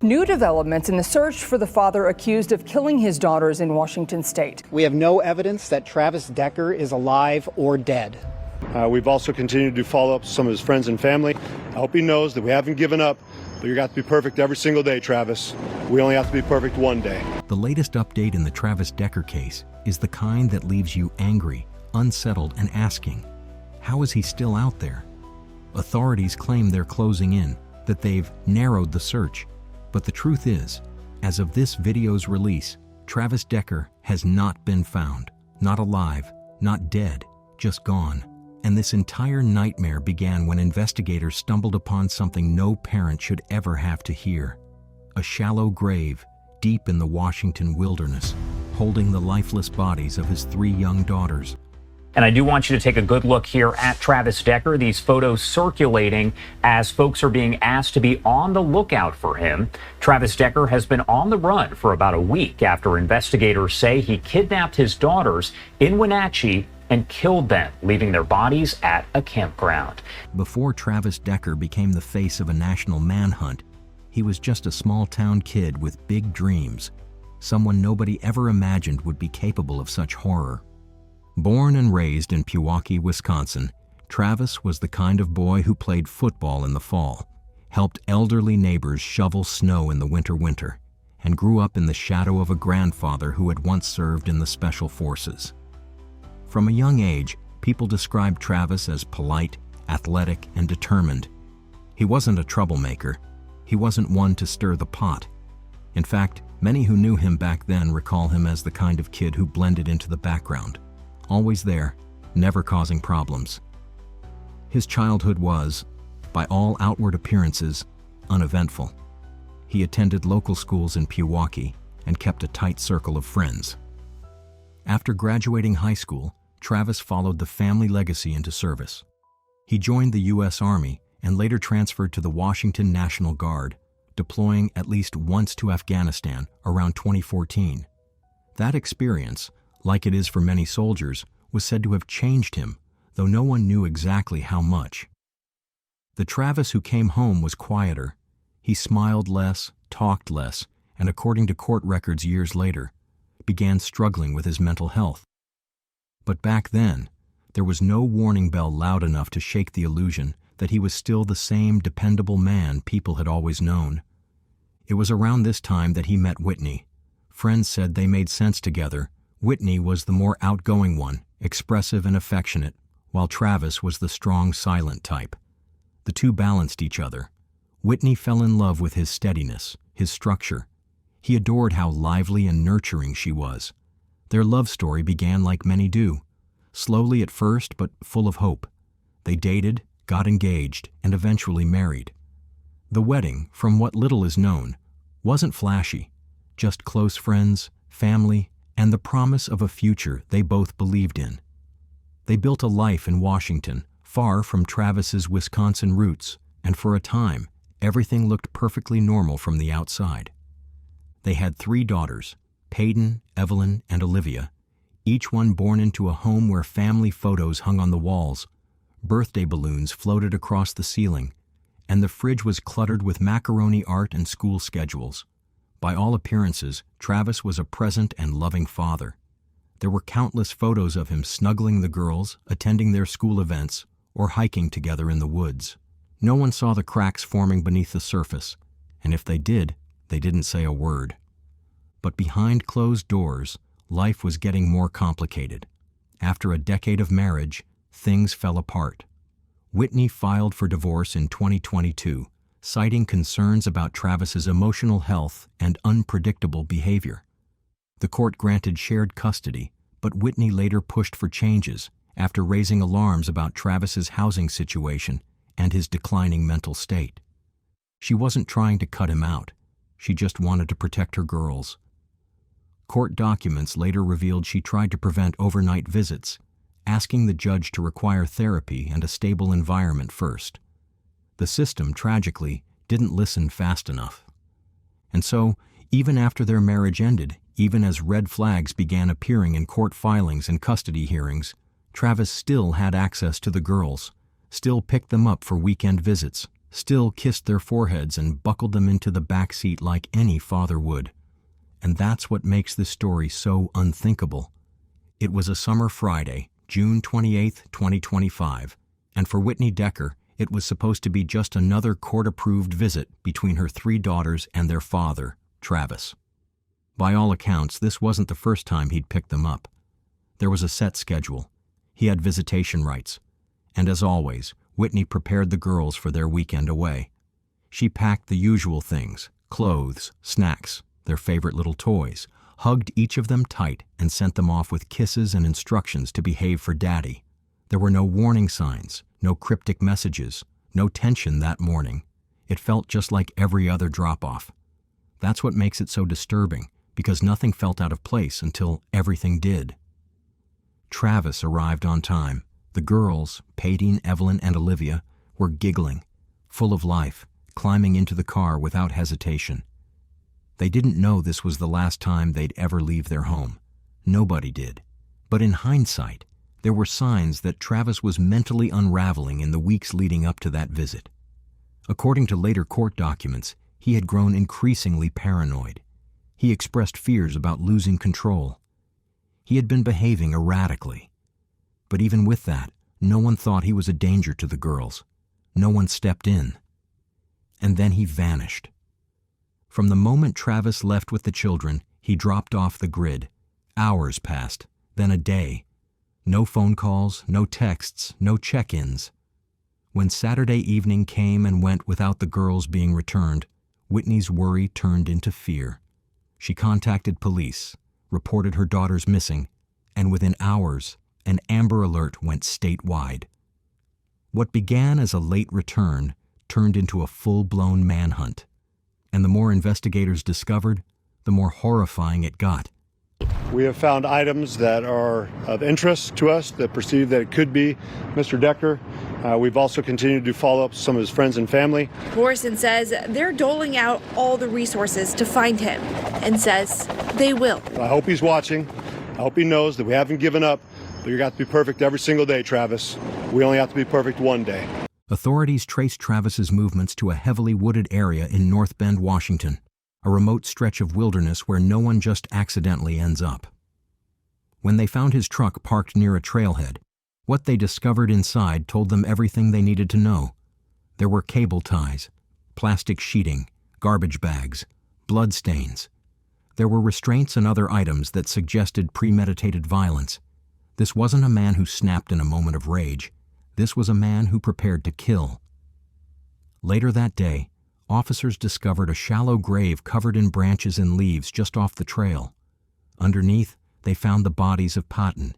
New developments in the search for the father accused of killing his daughters in Washington state. We have no evidence that Travis Decker is alive or dead. We've also continued to follow up some of his friends and family. I hope he knows that we haven't given up, but you got to be perfect every single day, Travis. We only have to be perfect one day. The latest update in the Travis Decker case is the kind that leaves you angry, unsettled, and asking, how is he still out there? Authorities claim they're closing in, that they've narrowed the search. But the truth is, as of this video's release, Travis Decker has not been found. Not alive, not dead, just gone. And this entire nightmare began when investigators stumbled upon something no parent should ever have to hear. A shallow grave, deep in the Washington wilderness, holding the lifeless bodies of his 3 young daughters. And I do want you to take a good look here at Travis Decker. These photos circulating as folks are being asked to be on the lookout for him. Travis Decker has been on the run for about a week after investigators say he kidnapped his daughters in Wenatchee and killed them, leaving their bodies at a campground. Before Travis Decker became the face of a national manhunt, he was just a small-town kid with big dreams, someone nobody ever imagined would be capable of such horror. Born and raised in Pewaukee, Wisconsin, Travis was the kind of boy who played football in the fall, helped elderly neighbors shovel snow in the winter, and grew up in the shadow of a grandfather who had once served in the Special Forces. From a young age, people described Travis as polite, athletic, and determined. He wasn't a troublemaker. He wasn't one to stir the pot. In fact, many who knew him back then recall him as the kind of kid who blended into the background, always there, never causing problems. His childhood was, by all outward appearances, uneventful. He attended local schools in Pewaukee and kept a tight circle of friends. After graduating high school, Travis followed the family legacy into service. He joined the U.S. Army and later transferred to the Washington National Guard, deploying at least once to Afghanistan around 2014. That experience, like it is for many soldiers, was said to have changed him, though no one knew exactly how much. The Travis who came home was quieter. He smiled less, talked less, and according to court records years later, began struggling with his mental health. But back then, there was no warning bell loud enough to shake the illusion that he was still the same dependable man people had always known. It was around this time that he met Whitney. Friends said they made sense together. Whitney was the more outgoing one, expressive and affectionate, while Travis was the strong, silent type. The two balanced each other. Whitney fell in love with his steadiness, his structure. He adored how lively and nurturing she was. Their love story began like many do, slowly at first but full of hope. They dated, got engaged, and eventually married. The wedding, from what little is known, wasn't flashy, just close friends, family, and the promise of a future they both believed in. They built a life in Washington, far from Travis's Wisconsin roots, and for a time, everything looked perfectly normal from the outside. They had 3 daughters, Peyton, Evelyn, and Olivia, each one born into a home where family photos hung on the walls, birthday balloons floated across the ceiling, and the fridge was cluttered with macaroni art and school schedules. By all appearances, Travis was a present and loving father. There were countless photos of him snuggling the girls, attending their school events, or hiking together in the woods. No one saw the cracks forming beneath the surface, and if they did, they didn't say a word. But behind closed doors, life was getting more complicated. After a decade of marriage, things fell apart. Whitney filed for divorce in 2022, citing concerns about Travis's emotional health and unpredictable behavior. The court granted shared custody, but Whitney later pushed for changes after raising alarms about Travis's housing situation and his declining mental state. She wasn't trying to cut him out. She just wanted to protect her girls. Court documents later revealed she tried to prevent overnight visits, asking the judge to require therapy and a stable environment first. The system, tragically, didn't listen fast enough. And so, even after their marriage ended, even as red flags began appearing in court filings and custody hearings, Travis still had access to the girls, still picked them up for weekend visits, still kissed their foreheads and buckled them into the back seat like any father would. And that's what makes this story so unthinkable. It was a summer Friday, June 28, 2025, and for Whitney Decker, it was supposed to be just another court-approved visit between her 3 daughters and their father, Travis. By all accounts, this wasn't the first time he'd picked them up. There was a set schedule. He had visitation rights. And as always, Whitney prepared the girls for their weekend away. She packed the usual things: clothes, snacks, their favorite little toys, hugged each of them tight, and sent them off with kisses and instructions to behave for Daddy. There were no warning signs, no cryptic messages, no tension that morning. It felt just like every other drop-off. That's what makes it so disturbing, because nothing felt out of place until everything did. Travis arrived on time. The girls, Payton, Evelyn, and Olivia, were giggling, full of life, climbing into the car without hesitation. They didn't know this was the last time they'd ever leave their home. Nobody did. But in hindsight, there were signs that Travis was mentally unraveling in the weeks leading up to that visit. According to later court documents, he had grown increasingly paranoid. He expressed fears about losing control. He had been behaving erratically. But even with that, no one thought he was a danger to the girls. No one stepped in. And then he vanished. From the moment Travis left with the children, he dropped off the grid. Hours passed, then a day. No phone calls, no texts, no check-ins. When Saturday evening came and went without the girls being returned, Whitney's worry turned into fear. She contacted police, reported her daughters missing, and within hours, an Amber Alert went statewide. What began as a late return turned into a full-blown manhunt. And the more investigators discovered, the more horrifying it got. We have found items that are of interest to us that perceive that it could be Mr. Decker. We've also continued to follow up some of his friends and family. Morrison says they're doling out all the resources to find him and says they will. I hope he's watching. I hope he knows that we haven't given up, but you got to be perfect every single day, Travis. We only have to be perfect one day. Authorities traced Travis's movements to a heavily wooded area in North Bend, Washington, a remote stretch of wilderness where no one just accidentally ends up. When they found his truck parked near a trailhead, what they discovered inside told them everything they needed to know. There were cable ties, plastic sheeting, garbage bags, blood stains. There were restraints and other items that suggested premeditated violence. This wasn't a man who snapped in a moment of rage. This was a man who prepared to kill. Later that day, officers discovered a shallow grave covered in branches and leaves just off the trail. Underneath, they found the bodies of Payton,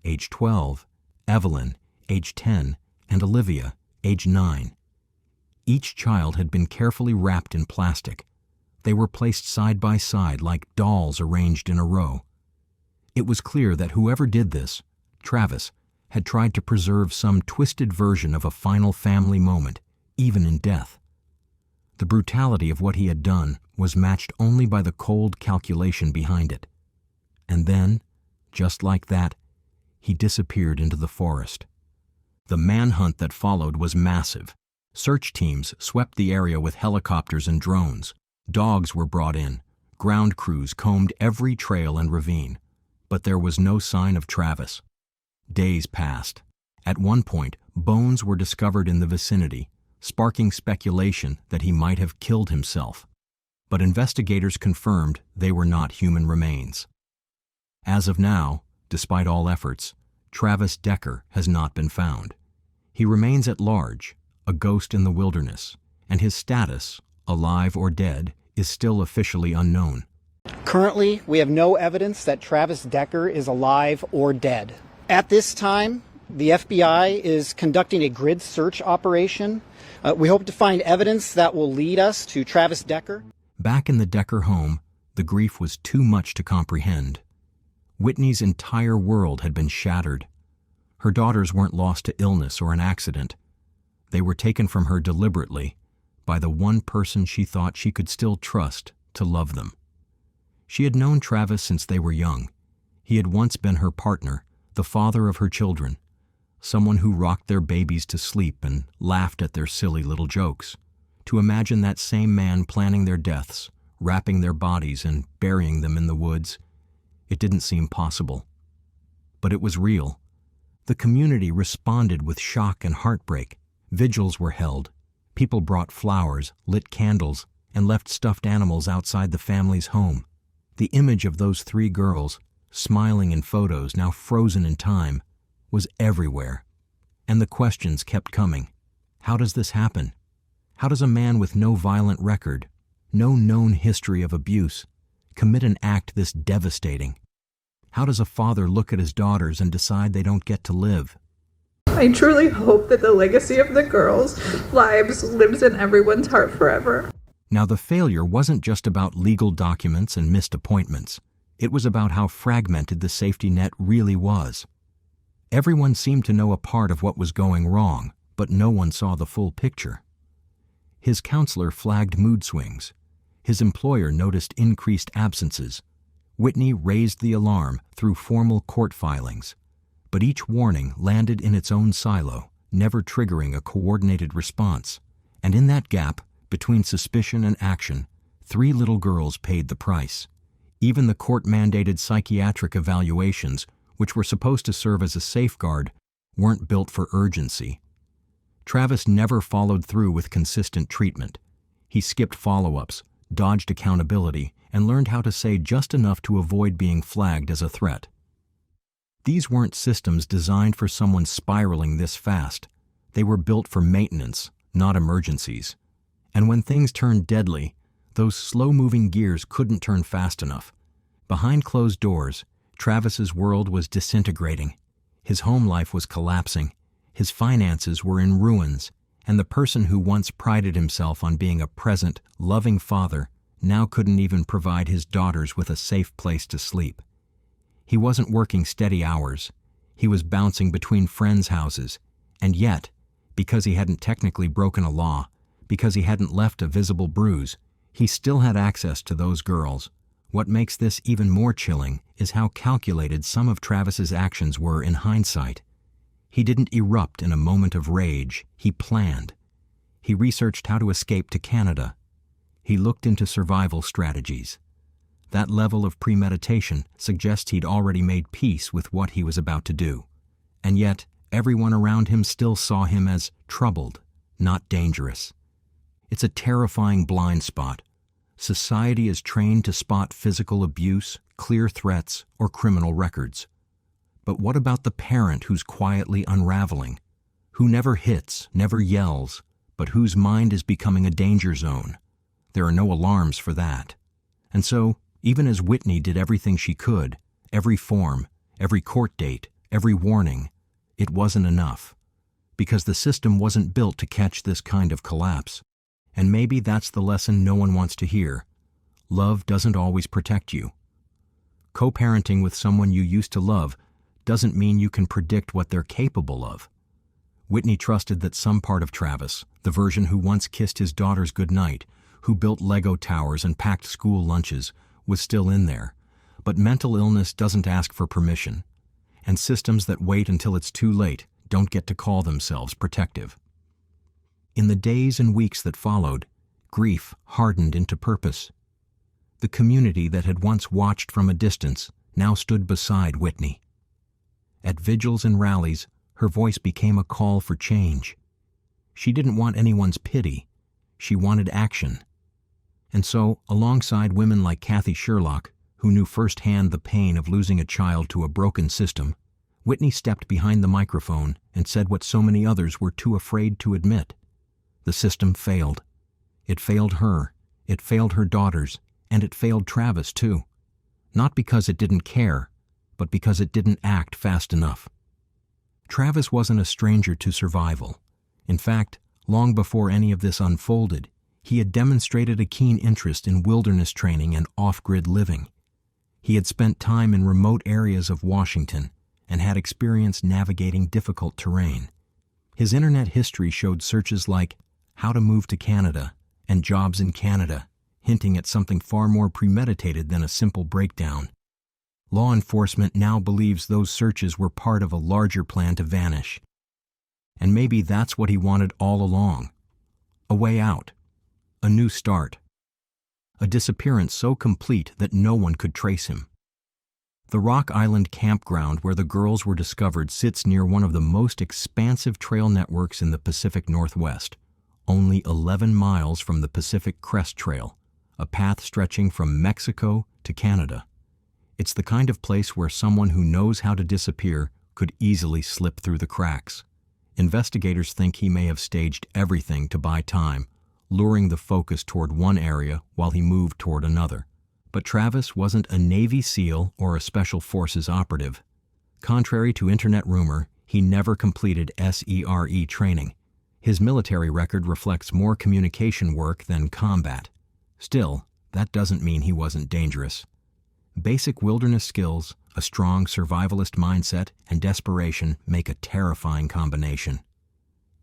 age 12, Evelyn, age 10, and Olivia, age 9. Each child had been carefully wrapped in plastic. They were placed side by side like dolls arranged in a row. It was clear that whoever did this, Travis, had tried to preserve some twisted version of a final family moment, even in death. The brutality of what he had done was matched only by the cold calculation behind it. And then, just like that, he disappeared into the forest. The manhunt that followed was massive. Search teams swept the area with helicopters and drones. Dogs were brought in. Ground crews combed every trail and ravine. But there was no sign of Travis. Days passed. At one point, bones were discovered in the vicinity, sparking speculation that he might have killed himself. But investigators confirmed they were not human remains. As of now, despite all efforts, Travis Decker has not been found. He remains at large, a ghost in the wilderness, and his status, alive or dead, is still officially unknown. Currently, we have no evidence that Travis Decker is alive or dead. At this time, the FBI is conducting a grid search operation. We hope to find evidence that will lead us to Travis Decker. Back in the Decker home, the grief was too much to comprehend. Whitney's entire world had been shattered. Her daughters weren't lost to illness or an accident. They were taken from her deliberately by the one person she thought she could still trust to love them. She had known Travis since they were young. He had once been her partner, the father of her children. someone who rocked their babies to sleep and laughed at their silly little jokes. To imagine that same man planning their deaths, wrapping their bodies and burying them in the woods, it didn't seem possible. But it was real. The community responded with shock and heartbreak. Vigils were held. People brought flowers, lit candles, and left stuffed animals outside the family's home. The image of those 3 girls, smiling in photos now frozen in time, was everywhere. And the questions kept coming. How does this happen? How does a man with no violent record, no known history of abuse, commit an act this devastating? How does a father look at his daughters and decide they don't get to live? I truly hope that the legacy of the girls' lives lives in everyone's heart forever. Now, the failure wasn't just about legal documents and missed appointments. It was about how fragmented the safety net really was. Everyone seemed to know a part of what was going wrong, but no one saw the full picture. His counselor flagged mood swings. His employer noticed increased absences. Whitney raised the alarm through formal court filings. But each warning landed in its own silo, never triggering a coordinated response. And in that gap, between suspicion and action, 3 little girls paid the price. Even the court-mandated psychiatric evaluations, which were supposed to serve as a safeguard, weren't built for urgency. Travis never followed through with consistent treatment. He skipped follow-ups, dodged accountability, and learned how to say just enough to avoid being flagged as a threat. These weren't systems designed for someone spiraling this fast. They were built for maintenance, not emergencies. And when things turned deadly, those slow-moving gears couldn't turn fast enough. Behind closed doors, Travis's world was disintegrating. His home life was collapsing. His finances were in ruins, and the person who once prided himself on being a present, loving father now couldn't even provide his daughters with a safe place to sleep. He wasn't working steady hours. He was bouncing between friends' houses, and yet, because he hadn't technically broken a law, because he hadn't left a visible bruise, he still had access to those girls. What makes this even more chilling is how calculated some of Travis's actions were in hindsight. He didn't erupt in a moment of rage. He planned. He researched how to escape to Canada. He looked into survival strategies. That level of premeditation suggests he'd already made peace with what he was about to do. And yet, everyone around him still saw him as troubled, not dangerous. It's a terrifying blind spot. Society is trained to spot physical abuse, clear threats, or criminal records. But what about the parent who's quietly unraveling, who never hits, never yells, but whose mind is becoming a danger zone? There are no alarms for that. And so, even as Whitney did everything she could, every form, every court date, every warning, it wasn't enough. Because the system wasn't built to catch this kind of collapse. And maybe that's the lesson no one wants to hear. Love doesn't always protect you. Co-parenting with someone you used to love doesn't mean you can predict what they're capable of. Whitney trusted that some part of Travis, the version who once kissed his daughters goodnight, who built Lego towers and packed school lunches, was still in there. But mental illness doesn't ask for permission. And systems that wait until it's too late don't get to call themselves protective. In the days and weeks that followed, grief hardened into purpose. The community that had once watched from a distance now stood beside Whitney. At vigils and rallies, her voice became a call for change. She didn't want anyone's pity. She wanted action. And so, alongside women like Kathy Sherlock, who knew firsthand the pain of losing a child to a broken system, Whitney stepped behind the microphone and said what so many others were too afraid to admit. The system failed. It failed her, it failed her daughters, and it failed Travis too. Not because it didn't care, but because it didn't act fast enough. Travis wasn't a stranger to survival. In fact, long before any of this unfolded, he had demonstrated a keen interest in wilderness training and off-grid living. He had spent time in remote areas of Washington and had experience navigating difficult terrain. His internet history showed searches like "how to move to Canada" and "jobs in Canada," hinting at something far more premeditated than a simple breakdown. Law enforcement now believes those searches were part of a larger plan to vanish, And maybe that's what he wanted all along. A way out. A new start. A disappearance so complete that no one could trace him. The Rock Island campground where the girls were discovered sits near one of the most expansive trail networks in the Pacific Northwest, only 11 miles from the Pacific Crest Trail, a path stretching from Mexico to Canada. It's the kind of place where someone who knows how to disappear could easily slip through the cracks. Investigators think he may have staged everything to buy time, luring the focus toward one area while he moved toward another. But Travis wasn't a Navy SEAL or a Special Forces operative. Contrary to internet rumor, he never completed SERE training. His military record reflects more communication work than combat. Still, that doesn't mean he wasn't dangerous. Basic wilderness skills, a strong survivalist mindset, and desperation make a terrifying combination.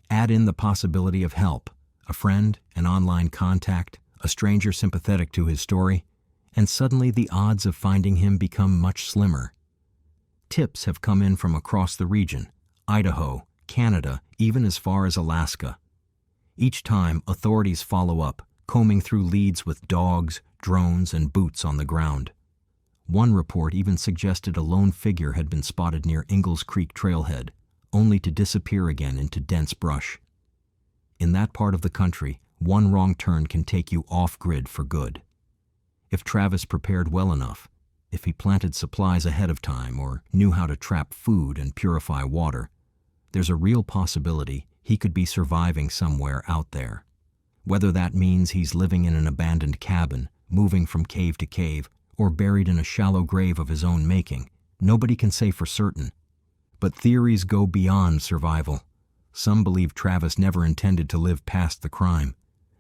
Add in the possibility of help, a friend, an online contact, a stranger sympathetic to his story, and suddenly the odds of finding him become much slimmer. Tips have come in from across the region, Idaho, Canada, even as far as Alaska. Each time, authorities follow up, combing through leads with dogs, drones, and boots on the ground. One report even suggested a lone figure had been spotted near Ingalls Creek trailhead, only to disappear again into dense brush. In that part of the country, one wrong turn can take you off-grid for good. If Travis prepared well enough, if he planted supplies ahead of time or knew how to trap food and purify water, there's a real possibility he could be surviving somewhere out there. Whether that means he's living in an abandoned cabin, moving from cave to cave, or buried in a shallow grave of his own making, nobody can say for certain. But theories go beyond survival. Some believe Travis never intended to live past the crime,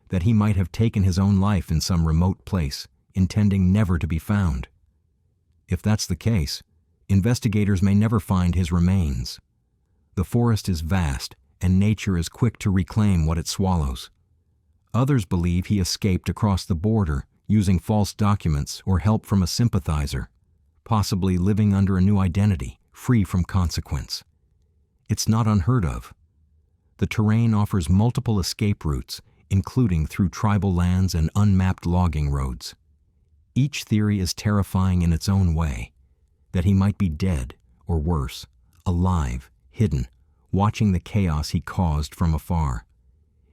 that he might have taken his own life in some remote place, intending never to be found. If that's the case, investigators may never find his remains. The forest is vast, and nature is quick to reclaim what it swallows. Others believe he escaped across the border, using false documents or help from a sympathizer, possibly living under a new identity, free from consequence. It's not unheard of. The terrain offers multiple escape routes, including through tribal lands and unmapped logging roads. Each theory is terrifying in its own way, that he might be dead, or worse, alive, hidden, watching the chaos he caused from afar.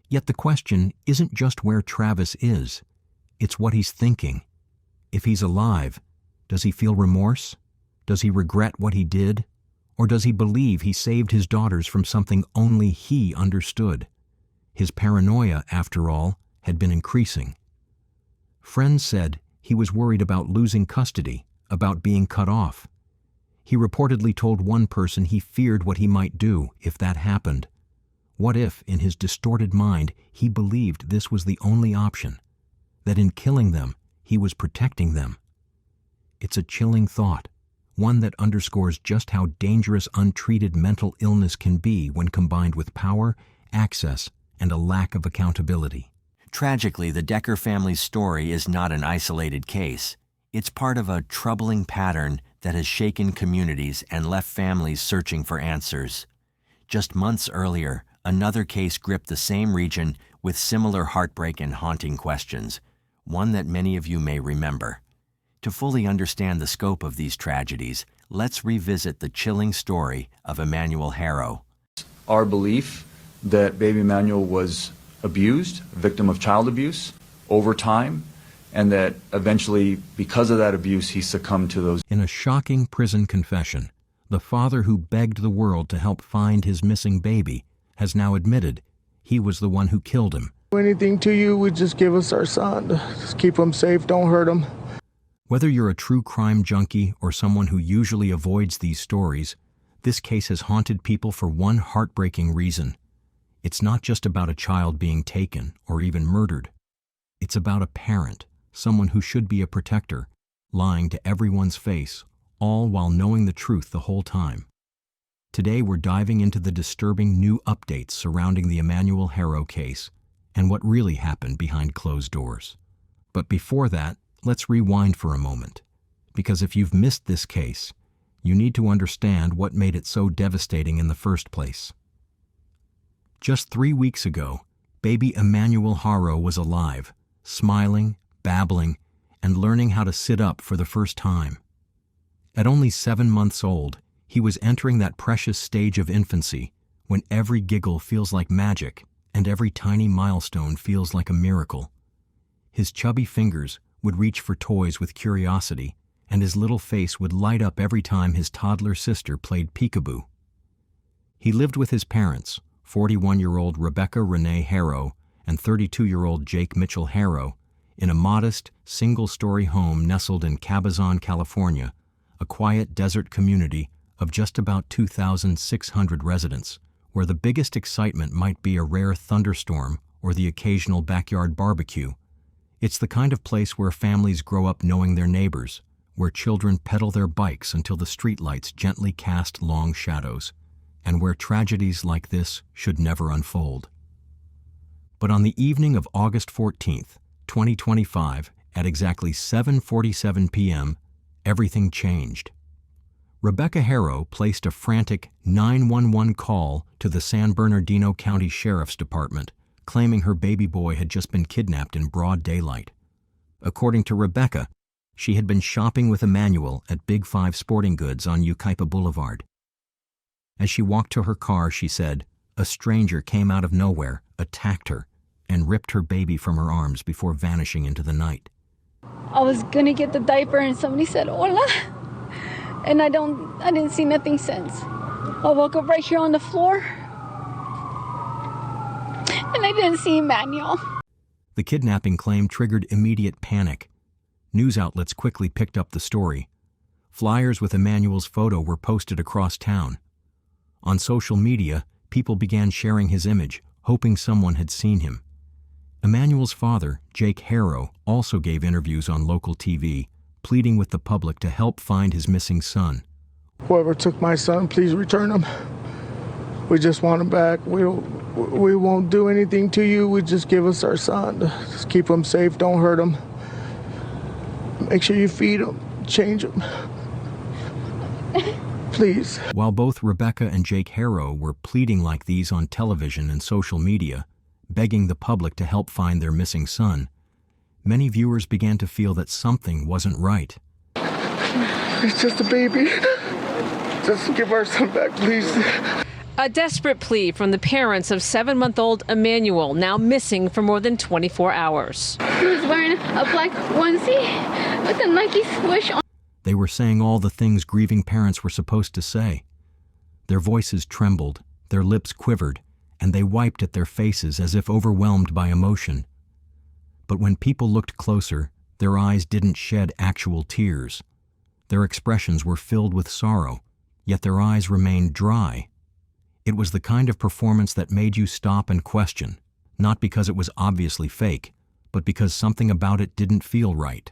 Yet the question isn't just where Travis is, it's what he's thinking. If he's alive, does he feel remorse? Does he regret what he did? Or does he believe he saved his daughters from something only he understood? His paranoia, after all, had been increasing. Friends said he was worried about losing custody, about being cut off. He reportedly told one person he feared what he might do if that happened. What if, in his distorted mind, he believed this was the only option? That in killing them, he was protecting them? It's a chilling thought, one that underscores just how dangerous untreated mental illness can be when combined with power, access, and a lack of accountability. Tragically, the Decker family's story is not an isolated case. It's part of a troubling pattern that has shaken communities and left families searching for answers. Just months earlier, another case gripped the same region with similar heartbreak and haunting questions, one that many of you may remember. To fully understand the scope of these tragedies, let's revisit the chilling story of Emmanuel Harrow. Our belief that baby Emmanuel was abused, a victim of child abuse, over time, and that eventually, because of that abuse, he succumbed to those. In a shocking prison confession, the father who begged the world to help find his missing baby has now admitted he was the one who killed him. Anything to you would just give us our son. Just keep him safe, don't hurt him. Whether you're a true crime junkie or someone who usually avoids these stories, this case has haunted people for one heartbreaking reason. It's not just about a child being taken or even murdered. It's about a parent, someone who should be a protector, lying to everyone's face, all while knowing the truth the whole time. Today we're diving into the disturbing new updates surrounding the Emmanuel Harrow case and what really happened behind closed doors. But before that, let's rewind for a moment, because if you've missed this case, you need to understand what made it so devastating in the first place. Just 3 weeks ago, baby Emmanuel Haro was alive, smiling, babbling, and learning how to sit up for the first time. At only 7 months old, he was entering that precious stage of infancy when every giggle feels like magic and every tiny milestone feels like a miracle. His chubby fingers would reach for toys with curiosity, and his little face would light up every time his toddler sister played peekaboo. He lived with his parents, 41-year-old Rebecca Renee Haro and 32-year-old Jake Mitchell Haro, in a modest, single-story home nestled in Cabazon, California, a quiet desert community of just about 2,600 residents, where the biggest excitement might be a rare thunderstorm or the occasional backyard barbecue. It's the kind of place where families grow up knowing their neighbors, where children pedal their bikes until the streetlights gently cast long shadows, and where tragedies like this should never unfold. But on the evening of August 14th, 2025, at exactly 7:47 p.m., everything changed. Rebecca Haro placed a frantic 911 call to the San Bernardino County Sheriff's Department, claiming her baby boy had just been kidnapped in broad daylight. According to Rebecca, she had been shopping with Emmanuel at Big 5 Sporting Goods on Yucaipa Boulevard. As she walked to her car, she said, a stranger came out of nowhere, attacked her, and ripped her baby from her arms before vanishing into the night. I was gonna get the diaper and somebody said, hola, and I didn't see nothing since. I woke up right here on the floor, and I didn't see Emmanuel. The kidnapping claim triggered immediate panic. News outlets quickly picked up the story. Flyers with Emmanuel's photo were posted across town. On social media, people began sharing his image, hoping someone had seen him. Emmanuel's father, Jake Haro, also gave interviews on local TV, pleading with the public to help find his missing son. Whoever took my son, please return him. We just want him back. We won't do anything to you. We just give us our son. Just keep him safe. Don't hurt him. Make sure you feed him. Change him. Please. While both Rebecca and Jake Haro were pleading like these on television and social media, begging the public to help find their missing son, many viewers began to feel that something wasn't right. It's just a baby. Just give our son back, please. A desperate plea from the parents of 7-month-old Emmanuel, now missing for more than 24 hours. He was wearing a black onesie with a Nike swoosh on. They were saying all the things grieving parents were supposed to say. Their voices trembled, their lips quivered, and they wiped at their faces as if overwhelmed by emotion. But when people looked closer, their eyes didn't shed actual tears. Their expressions were filled with sorrow, yet their eyes remained dry. It was the kind of performance that made you stop and question, not because it was obviously fake, but because something about it didn't feel right.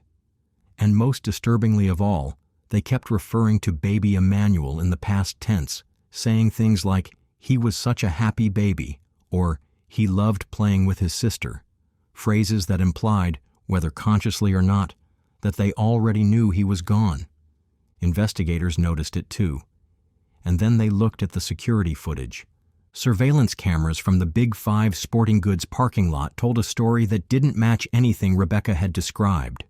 And most disturbingly of all, they kept referring to baby Emmanuel in the past tense, saying things like, he was such a happy baby, or he loved playing with his sister, phrases that implied, whether consciously or not, that they already knew he was gone. Investigators noticed it too. And then they looked at the security footage. Surveillance cameras from the Big 5 Sporting Goods parking lot told a story that didn't match anything Rebecca had described.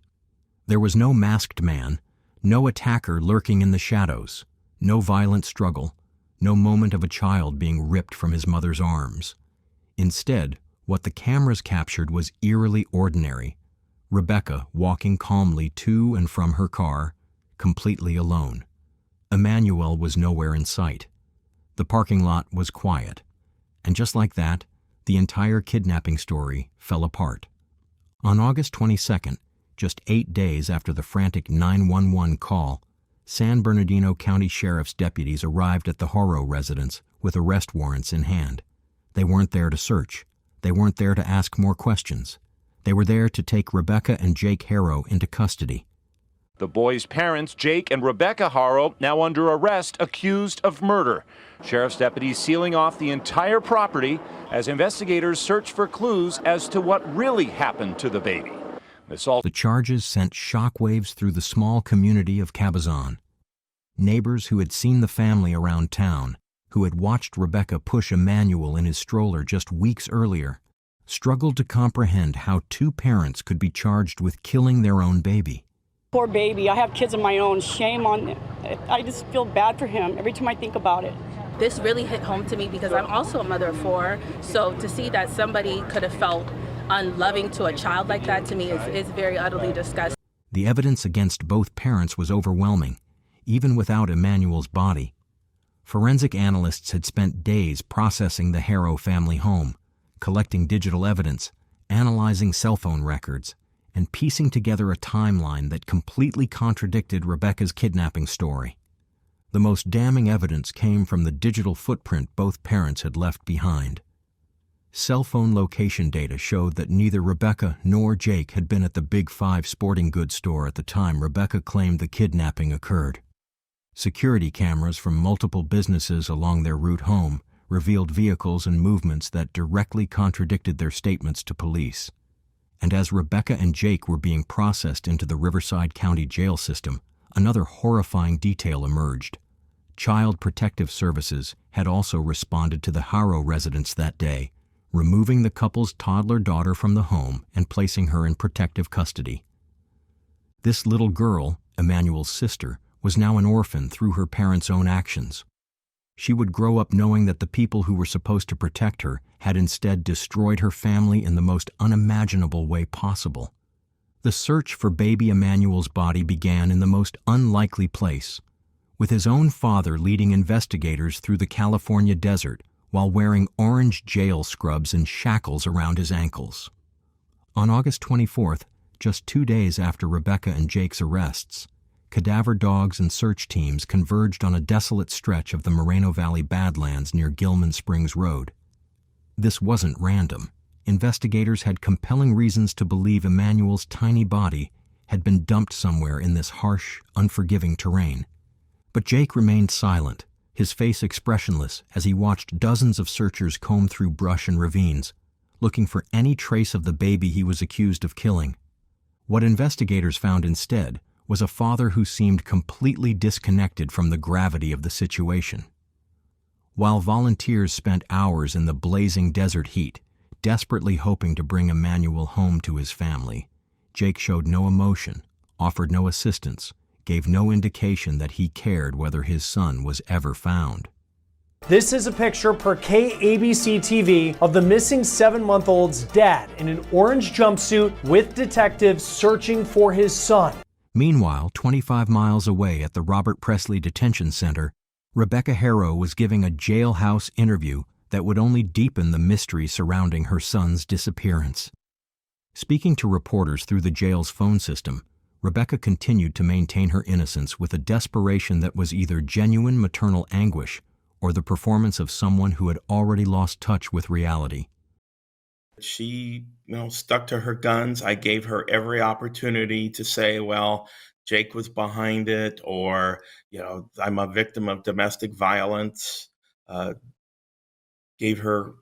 There was no masked man, no attacker lurking in the shadows, no violent struggle, no moment of a child being ripped from his mother's arms. Instead, what the cameras captured was eerily ordinary. Rebecca walking calmly to and from her car, completely alone. Emmanuel was nowhere in sight. The parking lot was quiet. And just like that, the entire kidnapping story fell apart. On August 22nd, just 8 days after the frantic 911 call, San Bernardino County Sheriff's deputies arrived at the Haro residence with arrest warrants in hand. They weren't there to search. They weren't there to ask more questions. They were there to take Rebecca and Jake Haro into custody. The boys' parents, Jake and Rebecca Haro, now under arrest, accused of murder. Sheriff's deputies sealing off the entire property as investigators search for clues as to what really happened to the baby. The charges sent shockwaves through the small community of Cabazon. Neighbors who had seen the family around town, who had watched Rebecca push Emmanuel in his stroller just weeks earlier, struggled to comprehend how two parents could be charged with killing their own baby. Poor baby. I have kids of my own. Shame on him. I just feel bad for him every time I think about it. This really hit home to me because I'm also a mother of 4. So to see that somebody could have felt unloving to a child like that, to me is very utterly disgusting. The evidence against both parents was overwhelming, even without Emmanuel's body. Forensic analysts had spent days processing the Harrow family home, collecting digital evidence, analyzing cell phone records, and piecing together a timeline that completely contradicted Rebecca's kidnapping story. The most damning evidence came from the digital footprint both parents had left behind. Cell phone location data showed that neither Rebecca nor Jake had been at the Big 5 sporting goods store at the time Rebecca claimed the kidnapping occurred. Security cameras from multiple businesses along their route home revealed vehicles and movements that directly contradicted their statements to police. And as Rebecca and Jake were being processed into the Riverside County jail system, another horrifying detail emerged. Child Protective Services had also responded to the Harrow residence that day, removing the couple's toddler daughter from the home and placing her in protective custody. This little girl, Emmanuel's sister, was now an orphan through her parents' own actions. She would grow up knowing that the people who were supposed to protect her had instead destroyed her family in the most unimaginable way possible. The search for baby Emmanuel's body began in the most unlikely place, with his own father leading investigators through the California desert while wearing orange jail scrubs and shackles around his ankles. On August 24th, just 2 days after Rebecca and Jake's arrests, cadaver dogs and search teams converged on a desolate stretch of the Moreno Valley Badlands near Gilman Springs Road. This wasn't random. Investigators had compelling reasons to believe Emmanuel's tiny body had been dumped somewhere in this harsh, unforgiving terrain. But Jake remained silent, his face expressionless as he watched dozens of searchers comb through brush and ravines, looking for any trace of the baby he was accused of killing. What investigators found instead was a father who seemed completely disconnected from the gravity of the situation. While volunteers spent hours in the blazing desert heat, desperately hoping to bring Emmanuel home to his family, Jake showed no emotion, offered no assistance, gave no indication that he cared whether his son was ever found. This is a picture per KABC TV of the missing 7-month-old's dad in an orange jumpsuit with detectives searching for his son. Meanwhile, 25 miles away at the Robert Presley Detention Center, Rebecca Harrow was giving a jailhouse interview that would only deepen the mystery surrounding her son's disappearance. Speaking to reporters through the jail's phone system, Rebecca continued to maintain her innocence with a desperation that was either genuine maternal anguish or the performance of someone who had already lost touch with reality. She, stuck to her guns. I gave her every opportunity to say, well, Jake was behind it, or, I'm a victim of domestic violence. Gave her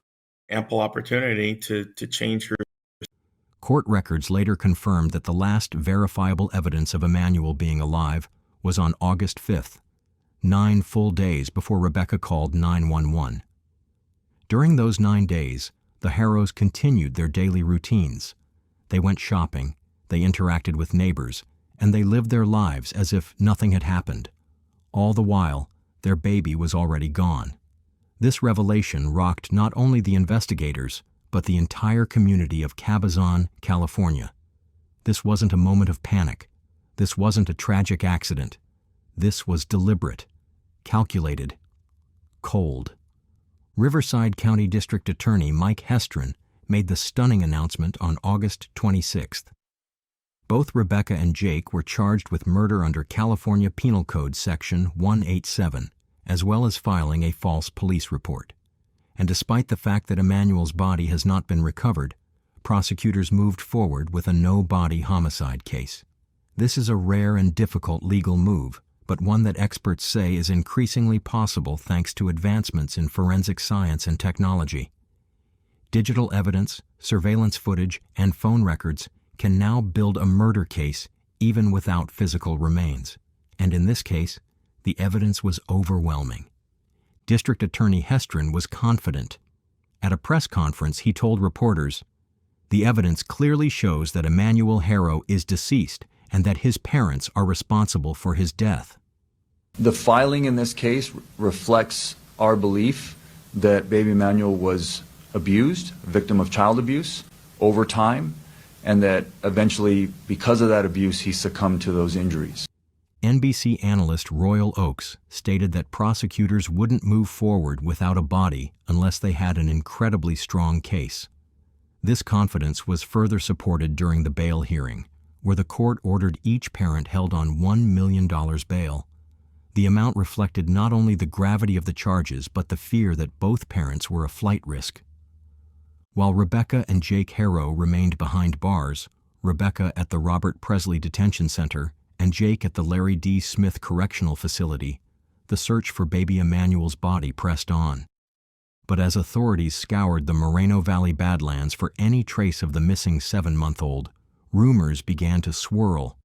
ample opportunity to change her. Court records later confirmed that the last verifiable evidence of Emmanuel being alive was on August 5th, 9 full days before Rebecca called 911. During those 9 days, the Harrows continued their daily routines. They went shopping, they interacted with neighbors, and they lived their lives as if nothing had happened. All the while, their baby was already gone. This revelation rocked not only the investigators, but the entire community of Cabazon, California. This wasn't a moment of panic. This wasn't a tragic accident. This was deliberate, calculated, cold. Riverside County District Attorney Mike Hestron made the stunning announcement on August 26th. Both Rebecca and Jake were charged with murder under California Penal Code Section 187, as well as filing a false police report. And despite the fact that Emmanuel's body has not been recovered, prosecutors moved forward with a no-body homicide case. This is a rare and difficult legal move, but one that experts say is increasingly possible thanks to advancements in forensic science and technology. Digital evidence, surveillance footage, and phone records can now build a murder case even without physical remains. And in this case, the evidence was overwhelming. District Attorney Hestron was confident. At a press conference, he told reporters, "The evidence clearly shows that Emmanuel Harrow is deceased and that his parents are responsible for his death." The filing in this case reflects our belief that baby Emmanuel was abused, a victim of child abuse, over time, and that eventually, because of that abuse, he succumbed to those injuries. NBC analyst Royal Oakes stated that prosecutors wouldn't move forward without a body unless they had an incredibly strong case. This confidence was further supported during the bail hearing, where the court ordered each parent held on $1 million bail. The amount reflected not only the gravity of the charges but the fear that both parents were a flight risk. While Rebecca and Jake Harrow remained behind bars, Rebecca at the Robert Presley Detention Center and Jake at the Larry D. Smith Correctional Facility, the search for baby Emmanuel's body pressed on. But as authorities scoured the Moreno Valley Badlands for any trace of the missing 7-month-old, rumors began to swirl.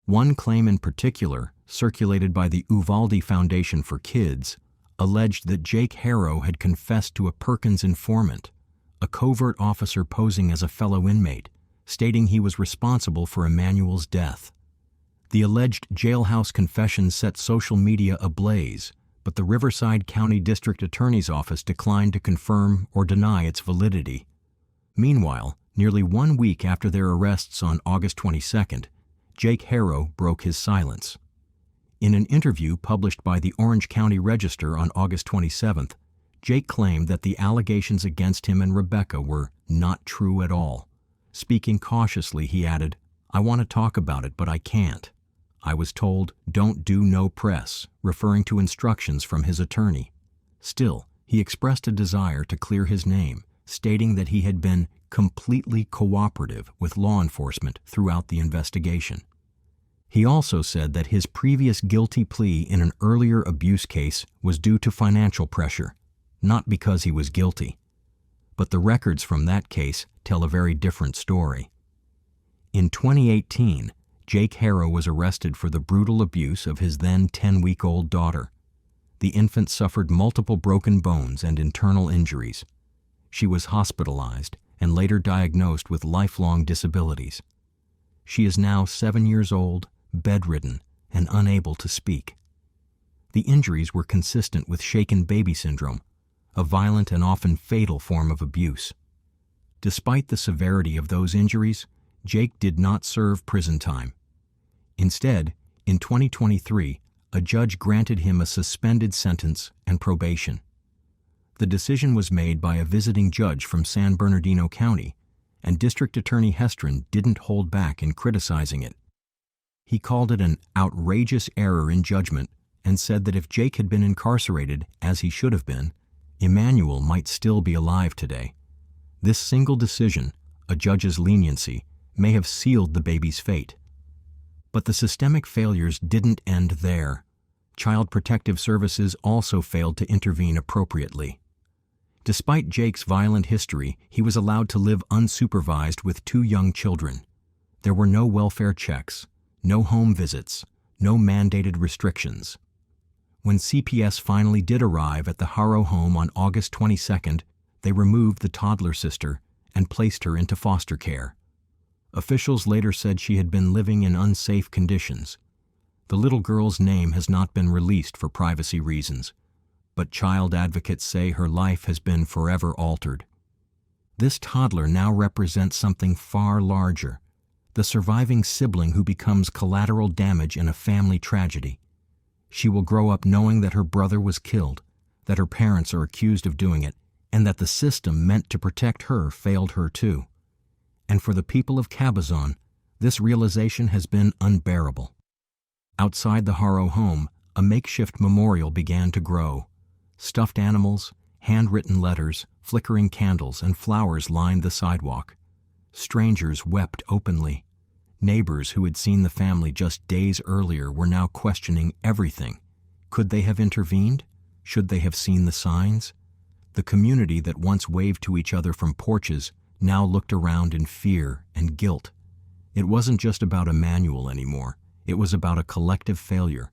One claim in particular, circulated by the Uvalde Foundation for Kids, alleged that Jake Harrow had confessed to a Perkins informant, a covert officer posing as a fellow inmate, stating he was responsible for Emmanuel's death. The alleged jailhouse confession set social media ablaze, but the Riverside County District Attorney's Office declined to confirm or deny its validity. Meanwhile, nearly 1 week after their arrests on August 22nd, Jake Harrow broke his silence. In an interview published by the Orange County Register on August 27th, Jake claimed that the allegations against him and Rebecca were not true at all. Speaking cautiously, he added, "I want to talk about it, but I can't. I was told, don't do no press," referring to instructions from his attorney. Still, he expressed a desire to clear his name, stating that he had been completely cooperative with law enforcement throughout the investigation. He also said that his previous guilty plea in an earlier abuse case was due to financial pressure, not because he was guilty. But the records from that case tell a very different story. In 2018, Jake Harrow was arrested for the brutal abuse of his then 10-week-old daughter. The infant suffered multiple broken bones and internal injuries. She was hospitalized and later diagnosed with lifelong disabilities. She is now 7 years old, bedridden, and unable to speak. The injuries were consistent with shaken baby syndrome, a violent and often fatal form of abuse. Despite the severity of those injuries, Jake did not serve prison time. Instead, in 2023, a judge granted him a suspended sentence and probation. The decision was made by a visiting judge from San Bernardino County, and District Attorney Hestron didn't hold back in criticizing it. He called it an outrageous error in judgment and said that if Jake had been incarcerated, as he should have been, Emmanuel might still be alive today. This single decision, a judge's leniency, may have sealed the baby's fate. But the systemic failures didn't end there. Child Protective Services also failed to intervene appropriately. Despite Jake's violent history, he was allowed to live unsupervised with 2 young children. There were no welfare checks, no home visits, no mandated restrictions. When CPS finally did arrive at the Harrow home on August 22nd, they removed the toddler sister and placed her into foster care. Officials later said she had been living in unsafe conditions. The little girl's name has not been released for privacy reasons, but child advocates say her life has been forever altered. This toddler now represents something far larger, the surviving sibling who becomes collateral damage in a family tragedy. She will grow up knowing that her brother was killed, that her parents are accused of doing it, and that the system meant to protect her failed her too. And for the people of Cabazon, this realization has been unbearable. Outside the Harrow home, a makeshift memorial began to grow. Stuffed animals, handwritten letters, flickering candles, and flowers lined the sidewalk. Strangers wept openly. Neighbors who had seen the family just days earlier were now questioning everything. Could they have intervened? Should they have seen the signs? The community that once waved to each other from porches now looked around in fear and guilt. It wasn't just about Emmanuel anymore. It was about a collective failure.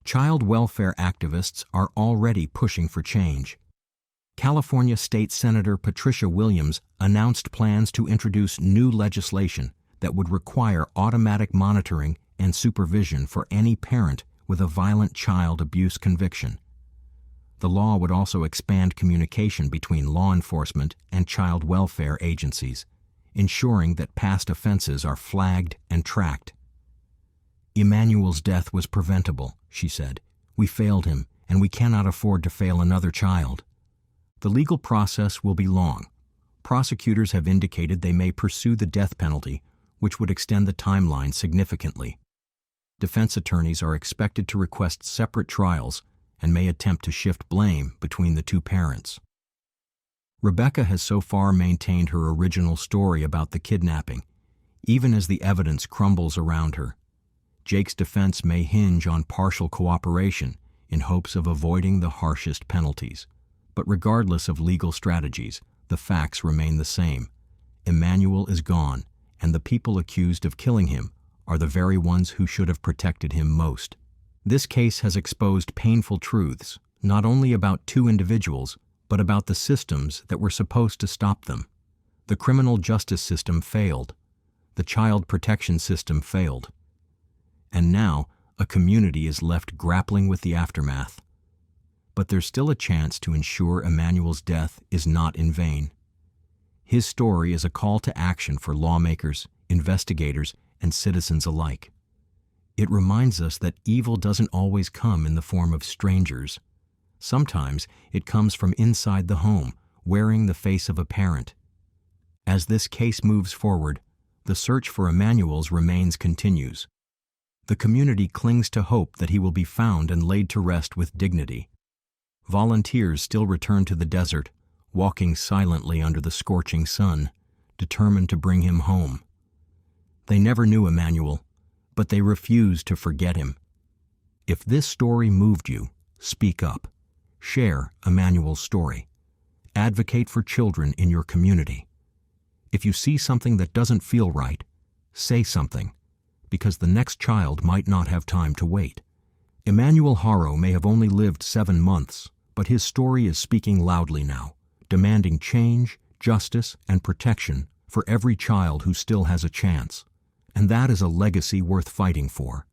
Child welfare activists are already pushing for change. California State Senator Patricia Williams announced plans to introduce new legislation that would require automatic monitoring and supervision for any parent with a violent child abuse conviction. The law would also expand communication between law enforcement and child welfare agencies, ensuring that past offenses are flagged and tracked. Emmanuel's death was preventable, she said. We failed him, and we cannot afford to fail another child. The legal process will be long. Prosecutors have indicated they may pursue the death penalty, which would extend the timeline significantly. Defense attorneys are expected to request separate trials and may attempt to shift blame between the two parents. Rebecca has so far maintained her original story about the kidnapping, even as the evidence crumbles around her. Jake's defense may hinge on partial cooperation in hopes of avoiding the harshest penalties. But regardless of legal strategies, the facts remain the same. Emmanuel is gone, and the people accused of killing him are the very ones who should have protected him most. This case has exposed painful truths, not only about two individuals, but about the systems that were supposed to stop them. The criminal justice system failed. The child protection system failed. And now, a community is left grappling with the aftermath. But there's still a chance to ensure Emmanuel's death is not in vain. His story is a call to action for lawmakers, investigators, and citizens alike. It reminds us that evil doesn't always come in the form of strangers. Sometimes it comes from inside the home, wearing the face of a parent. As this case moves forward, the search for Emmanuel's remains continues. The community clings to hope that he will be found and laid to rest with dignity. Volunteers still return to the desert, walking silently under the scorching sun, determined to bring him home. They never knew Emmanuel, but they refused to forget him. If this story moved you, speak up. Share Emmanuel's story. Advocate for children in your community. If you see something that doesn't feel right, say something, because the next child might not have time to wait. Emmanuel Haro may have only lived 7 months, but his story is speaking loudly now, demanding change, justice, and protection for every child who still has a chance. And that is a legacy worth fighting for.